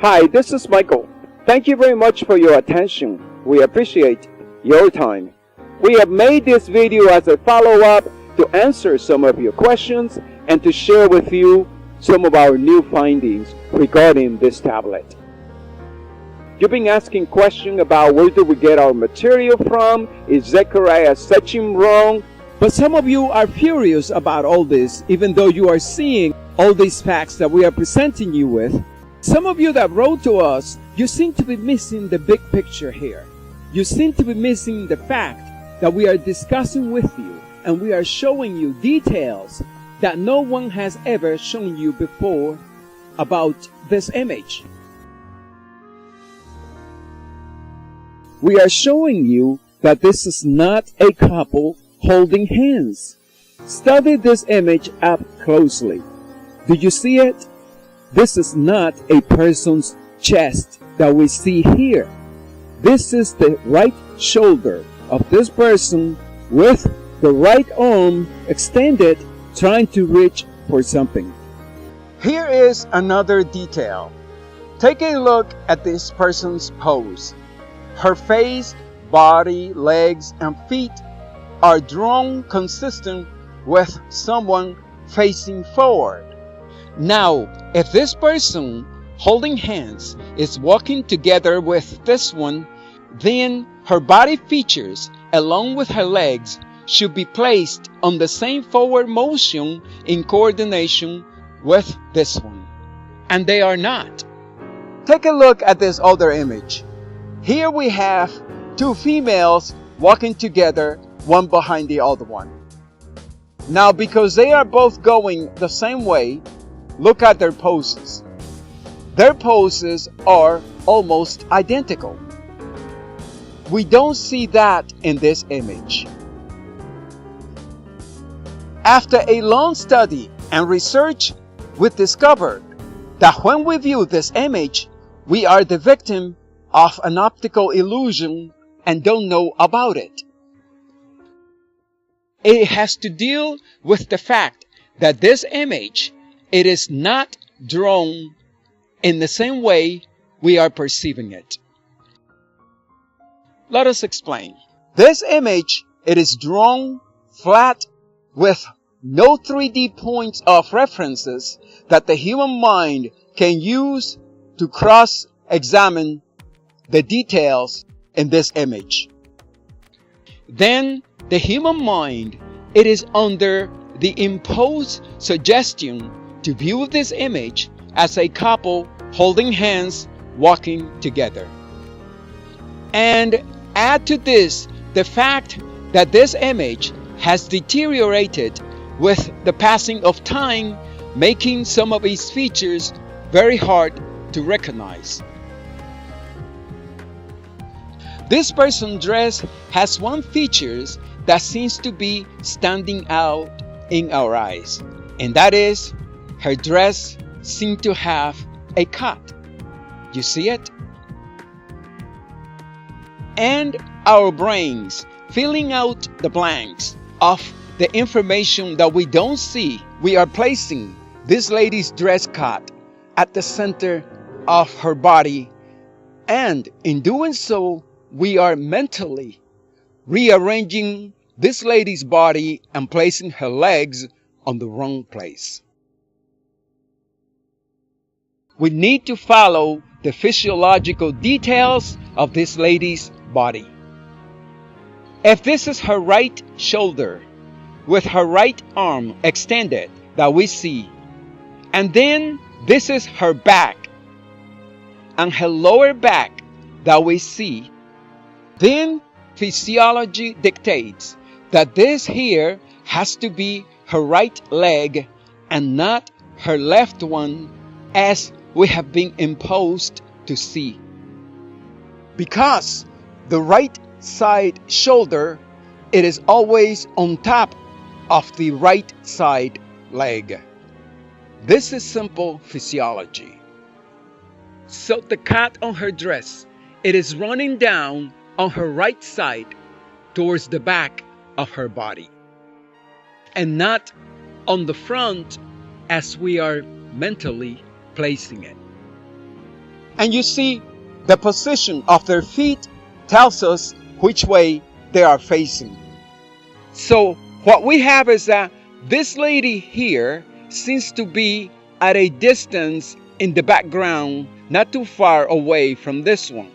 Hi, this is Michael. Thank you very much for your attention. We appreciate your time. We have made this video as a follow-up to answer some of your questions and to share with you some of our new findings regarding this tablet. You've been asking questions about where do we get our material from? Is Zecharia Sitchin wrong? But some of you are furious about all this, even though you are seeing all these facts that we are presenting you with. Some of you that wrote to us, you seem to be missing the big picture here. You seem to be missing the fact that we are discussing with you and we are showing you details that no one has ever shown you before about this image. We are showing you that this is not a couple holding hands. Study this image up closely. Do you see it? This is not a person's chest that we see here. This is the right shoulder of this person with the right arm extended, trying to reach for something. Here is another detail. Take a look at this person's pose. Her face, body, legs, and feet are drawn consistent with someone facing forward. Now, if this person holding hands is walking together with this one, then her body features along with her legs should be placed on the same forward motion in coordination with this one. And they are not. Take a look at this other image. Here we have two females walking together, one behind the other one. Now, because they are both going the same way, look at their poses. Their poses are almost identical. We don't see that in this image. After a long study and research, we discovered that when we view this image, we are the victim of an optical illusion and don't know about it. It has to deal with the fact that this image, it is not drawn in the same way we are perceiving it. Let us explain. This image, it is drawn flat with no 3D points of references that the human mind can use to cross-examine the details in this image. Then the human mind, it is under the imposed suggestion to view this image as a couple holding hands walking together. And add to this the fact that this image has deteriorated with the passing of time, making some of its features very hard to recognize. This person's dress has one feature that seems to be standing out in our eyes, and that is her dress seems to have a cut. You see it? And our brains filling out the blanks of the information that we don't see, we are placing this lady's dress cut at the center of her body, and in doing so, we are mentally rearranging this lady's body and placing her legs on the wrong place. We need to follow the physiological details of this lady's body. If this is her right shoulder with her right arm extended that we see, and then this is her back and her lower back that we see, then physiology dictates that this here has to be her right leg and not her left one, as we have been imposed to see. Because the right side shoulder, it is always on top of the right side leg. This is simple physiology. So the cut on her dress, it is running down on her right side towards the back of her body, and not on the front as we are mentally placing it. And you see, the position of their feet tells us which way they are facing. So what we have is that this lady here seems to be at a distance in the background, not too far away from this one.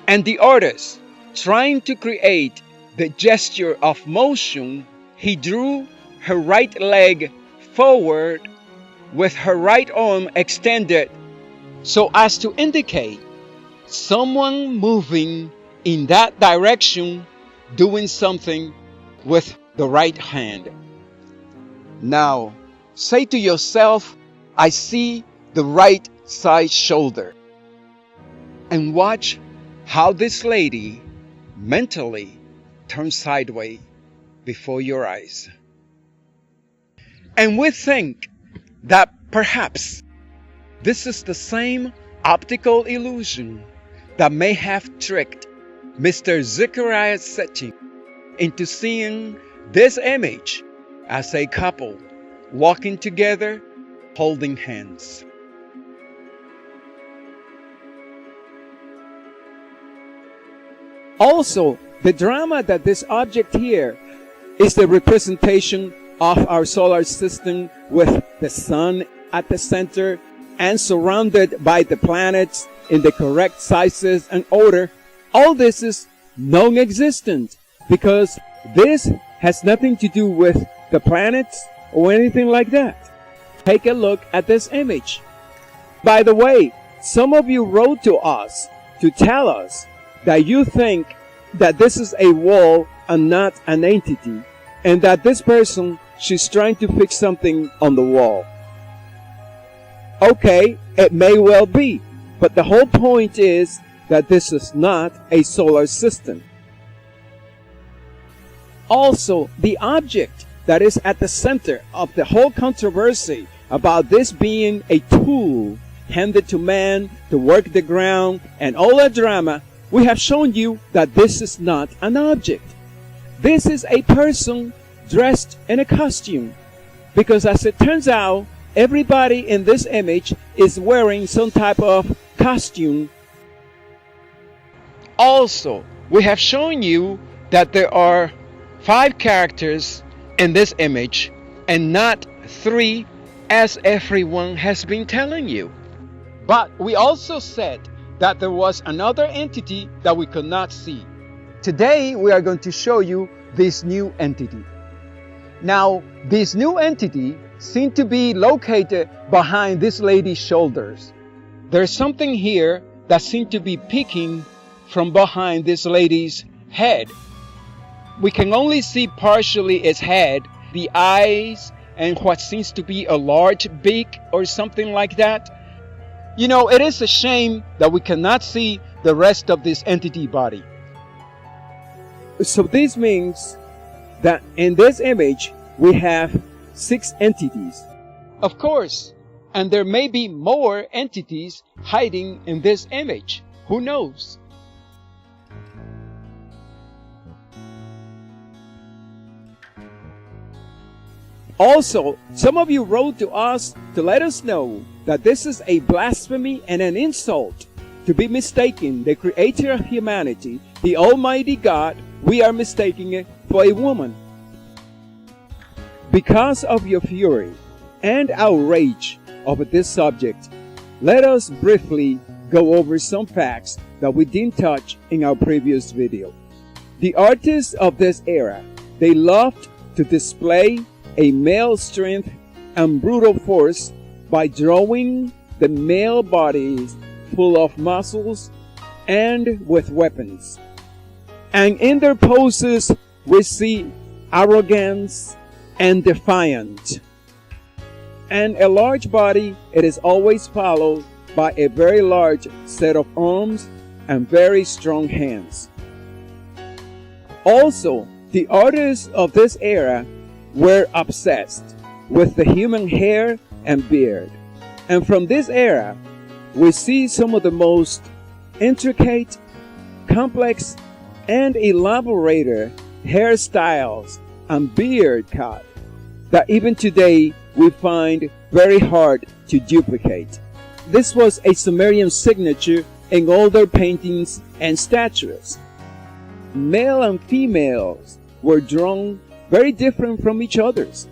And the artist, trying to create the gesture of motion, he drew her right leg forward with her right arm extended so as to indicate someone moving in that direction, doing something with the right hand. Now, say to yourself, I see the right side shoulder. And watch how this lady mentally turns sideways before your eyes. And we think that perhaps this is the same optical illusion that may have tricked Mr. Zecharia Sitchin into seeing this image as a couple walking together, holding hands. Also, the drama that this object here is the representation of our solar system with the sun at the center and surrounded by the planets in the correct sizes and order. All this is non-existent because this has nothing to do with the planets or anything like that. Take a look at this image. By the way, some of you wrote to us to tell us that you think that this is a wall and not an entity, and that this person, she's trying to fix something on the wall. Okay, it may well be, but the whole point is that this is not a solar system. Also, the object that is at the center of the whole controversy about this being a tool handed to man to work the ground and all that drama, we have shown you that this is not an object. This is a person dressed in a costume. Because as it turns out, everybody in this image is wearing some type of costume. Also, we have shown you that there are 5 characters in this image and not 3 as everyone has been telling you. But we also said that there was another entity that we could not see. Today we are going to show you this new entity. Now, this new entity seemed to be located behind this lady's shoulders. There's something here that seemed to be peeking from behind this lady's head. We can only see partially its head, the eyes, and what seems to be a large beak or something like that. You know, it is a shame that we cannot see the rest of this entity body. So this means that in this image we have 6 entities. Of course, and there may be more entities hiding in this image. Who knows? Also, some of you wrote to us to let us know that this is a blasphemy and an insult to be mistaken the creator of humanity, the Almighty God, we are mistaking it for a woman. Because of your fury and outrage over this subject, let us briefly go over some facts that we didn't touch in our previous video. The artists of this era, they loved to display a male strength and brutal force by drawing the male bodies full of muscles and with weapons. And in their poses we see arrogance and defiance. And a large body, it is always followed by a very large set of arms and very strong hands. Also, the artists of this era were obsessed with the human hair and beard. And from this era, we see some of the most intricate, complex, and elaborate hairstyles and beard cut that even today we find very hard to duplicate. this was a Sumerian signature in all their paintings and statues. Male and females were drawn very different from each other's.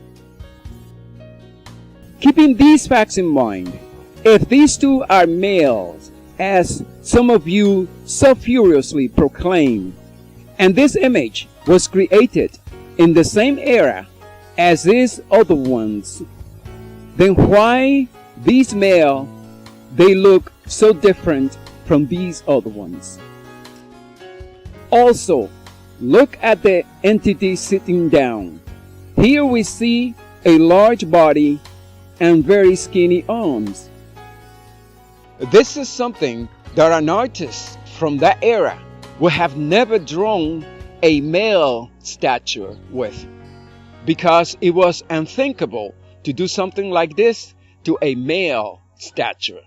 Keeping these facts in mind, if these two are males, as some of you so furiously proclaim, and this image was created in the same era as these other ones, then why these male, they look so different from these other ones? Also, look at the entity sitting down. Here we see a large body and very skinny arms. This is something that an artist from that era would have never drawn a male statue with, because it was unthinkable to do something like this to a male statue.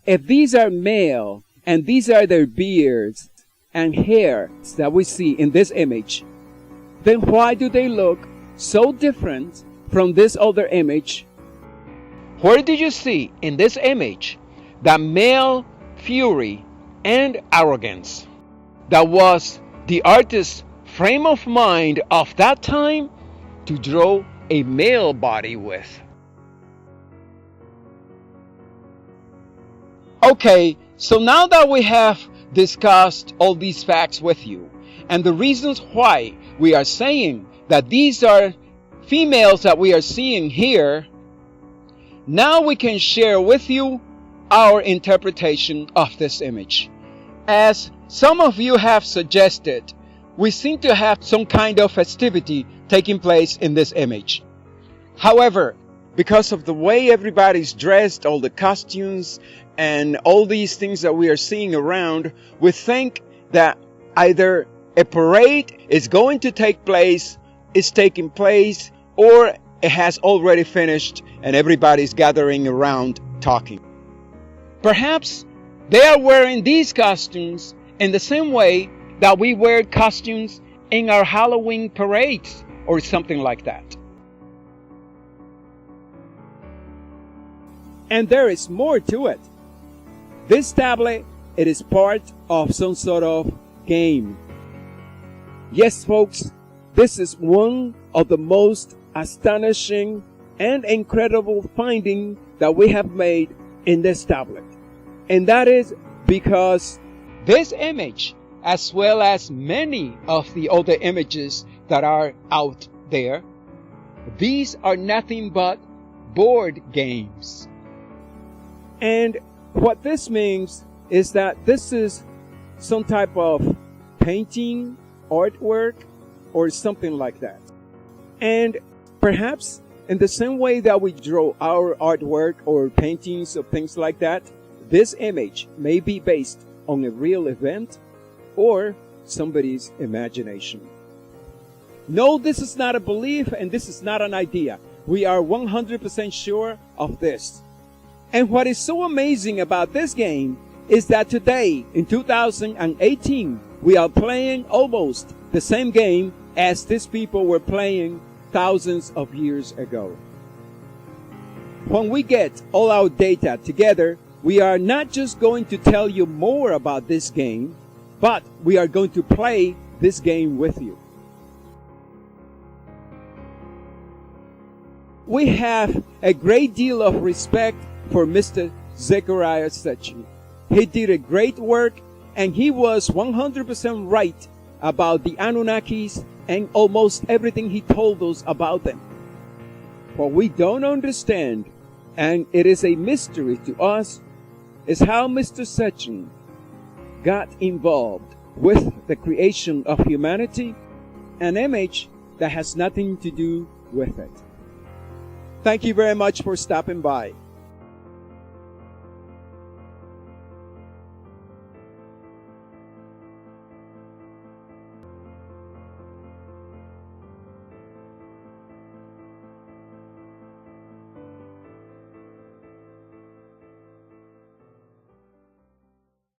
If these are male and these are their beards and hairs that we see in this image, then why do they look so different from this other image? Where did you see in this image the male fury and arrogance that was the artist's frame of mind of that time to draw a male body with? Okay, so now that we have discussed all these facts with you and the reasons why we are saying that these are females that we are seeing here, now we can share with you our interpretation of this image. As some of you have suggested, we seem to have some kind of festivity taking place in this image. However, because of the way everybody's dressed, all the costumes, and all these things that we are seeing around, we think that either a parade is going to take place, is taking place, or it has already finished and everybody's gathering around talking. Perhaps they are wearing these costumes in the same way that we wear costumes in our Halloween parades or something like that. And there is more to it. This tablet, it is part of some sort of game. Yes, folks, this is one of the most astonishing and incredible findings that we have made in this tablet. And that is because this image, as well as many of the other images that are out there, these are nothing but board games. And what this means is that this is some type of painting, artwork, or something like that. And perhaps in the same way that we draw our artwork or paintings or things like that, this image may be based on a real event or somebody's imagination. No, this is not a belief and this is not an idea. We are 100% sure of this. And what is so amazing about this game is that today, in 2018, we are playing almost the same game as these people were playing thousands of years ago. When we get all our data together, we are not just going to tell you more about this game, but we are going to play this game with you. We have a great deal of respect for Mr. Zecharia Sitchin. He did a great work and he was 100% right about the Anunnakis and almost everything he told us about them. What we don't understand, and it is a mystery to us, is how Mr. Sitchin got involved with the creation of humanity, an image that has nothing to do with it. Thank you very much for stopping by.